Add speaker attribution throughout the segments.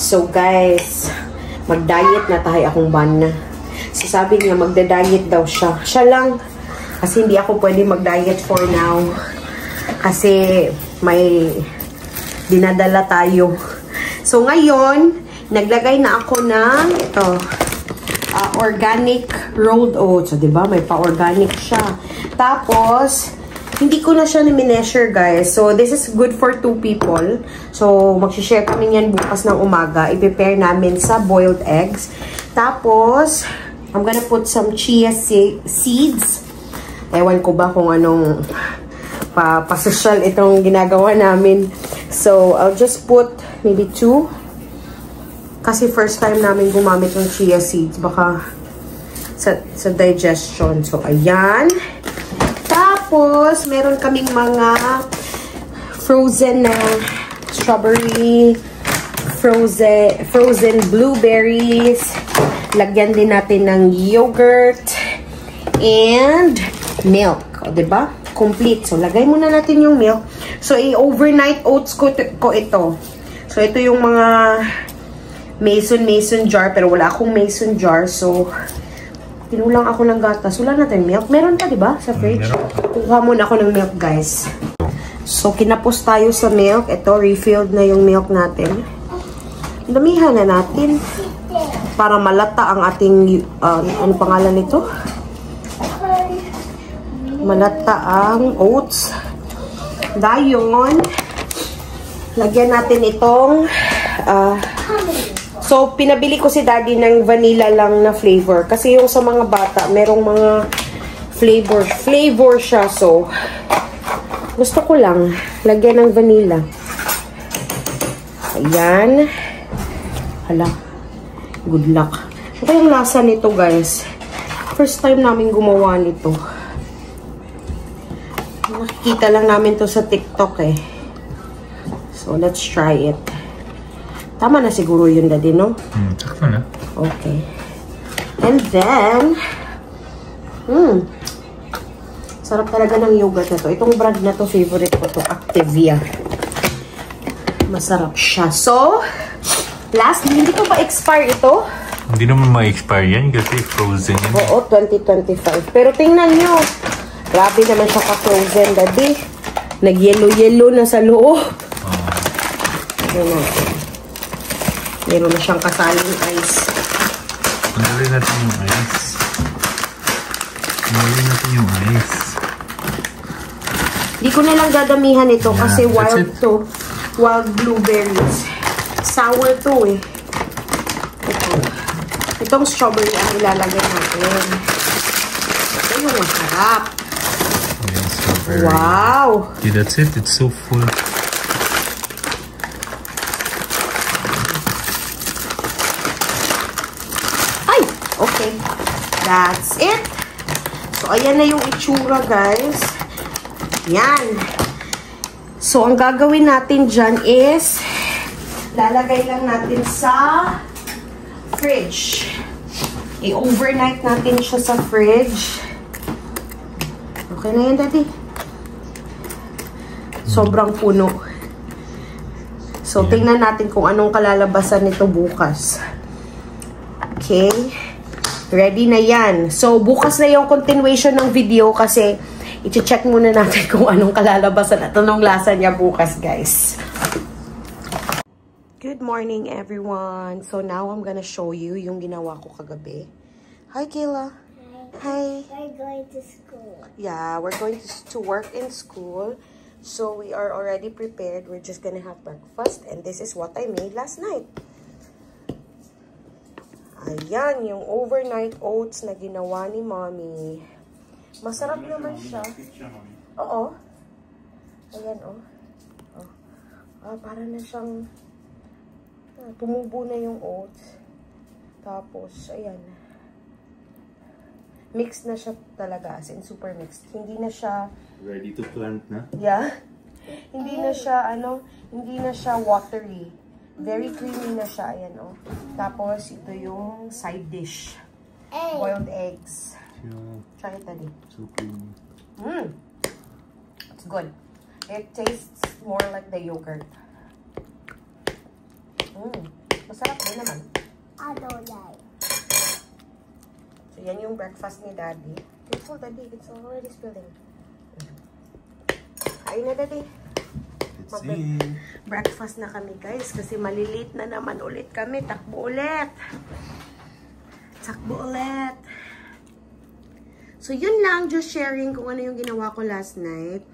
Speaker 1: So guys, mag-diet na tayo akong bana. So sabi niya magda-diet daw siya. Siya lang. Kasi hindi ako pwede mag-diet for now. Kasi may dinadala tayo. So ngayon, naglagay na ako ng ito, organic rolled oats. So, diba? May pa-organic siya. Tapos, hindi ko na siya na-measure, guys. So, this is good for 2 people. So, mag-share kami yan bukas ng umaga. I-prepare namin sa boiled eggs. Tapos, I'm gonna put some chia seeds. Ewan ko ba kung anong pa-social itong ginagawa namin. So, I'll just put maybe 2. Kasi first time namin gumamit ng chia seeds. Baka sa digestion. So, ayan. Tapos, meron kaming mga frozen na strawberry, frozen blueberries. Lagyan din natin ng yogurt and milk. O, diba? Complete. So, lagay muna natin yung milk. So, i-overnight oats ko ito. So, ito yung mga mason jar, pero wala akong mason jar. So, tinulang ako ng gatas. Wala natin milk. Meron ka, diba? Sa fridge. Kuha muna ako ng milk, guys. So, kinapos tayo sa milk. Ito, refilled na yung milk natin. Damihan na natin. Para malata ang ating, ano pangalan nito? Malata ang oats. Dayon, lagyan natin itong, so, pinabili ko si Daddy ng vanilla lang na flavor. Kasi yung sa mga bata, merong mga flavor siya. So, gusto ko lang lagyan ng vanilla. Ayan. Hala. Good luck. Ito yung lasa nito, guys. First time namin gumawa nito. Nakikita lang namin to sa TikTok eh. So, let's try it. Tama na siguro yun, Daddy, no?
Speaker 2: Sakto na.
Speaker 1: Okay. And then, sarap talaga ng yogurt na to. Itong brand na to, favorite ko to, Activia. Masarap siya. So, lastly, hindi ko ba expire ito?
Speaker 2: Hindi naman ma-expire yan kasi frozen yan.
Speaker 1: Oo, 2025. Pero tingnan nyo. Grabe naman siya ka-frozen, Daddy. Nag-yellow-yellow na sa loob. Tignan natin. Meron na siyang kasaling ice.
Speaker 2: Tanggalin natin yung ice. Tanggalin natin yung ice.
Speaker 1: Di ko na lang dadamihan ito kasi wild to. Wild blueberries. Sour to eh. Ito. Itong strawberry ang ilalagay natin. Ito yung masarap.
Speaker 2: Yeah, strawberry.
Speaker 1: Wow!
Speaker 2: Okay, that's it. It's so full.
Speaker 1: Okay, that's it. So, ayan na yung itsura, guys. Yan. So, ang gagawin natin dyan is lalagay lang natin sa fridge. I-overnight natin siya sa fridge. Okay na yan, Daddy? Sobrang puno. So, tingnan natin kung anong kalalabasan nito bukas. Okay. Ready na yan. So, bukas na yung continuation ng video kasi i-check muna natin kung anong kalalabasan at anong lasa niya bukas, guys. Good morning, everyone. So, now I'm gonna show you yung ginawa ko kagabi. Hi, Kayla. Hi.
Speaker 3: We're going to school.
Speaker 1: Yeah, we're going to work in school. So, we are already prepared. We're just gonna have breakfast. And this is what I made last night. Ayan, yung overnight oats na ginawa ni Mommy. Masarap naman siya. Oo. Ayan, oh. Para na siyang tumubo na yung oats. Tapos, ayan. Mixed na siya talaga, as in super mixed. Hindi na siya...
Speaker 2: Ready to plant na?
Speaker 1: Yeah. Hindi na siya, hindi na siya watery. Very creamy na siya. Ayan, oh. Tapos, ito yung side dish. Boiled eggs.
Speaker 2: Yeah.
Speaker 1: Try it, Daddy.
Speaker 2: So creamy.
Speaker 1: It's good. It tastes more like the yogurt. Masarap din naman.
Speaker 3: I don't like.
Speaker 1: So, yan yung breakfast ni Daddy. Careful, Daddy. It's already spilling. Kain na, Daddy.
Speaker 2: Let's see.
Speaker 1: Breakfast na kami, guys. Kasi malilate na naman ulit kami. Takbo ulit. Takbo ulit. So, yun lang. Just sharing kung ano yung ginawa ko last night.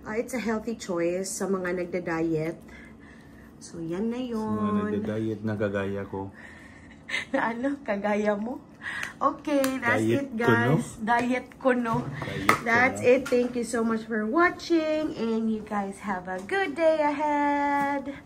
Speaker 1: It's a healthy choice sa mga nagda-diet. So, yan na yun.
Speaker 2: Sa mga nagda-diet na kagaya ko.
Speaker 1: Ano? Kagaya mo? Okay, that's
Speaker 2: Diet
Speaker 1: it, guys. Diet ko, no? That's it. Thank you so much for watching. And you guys have a good day ahead.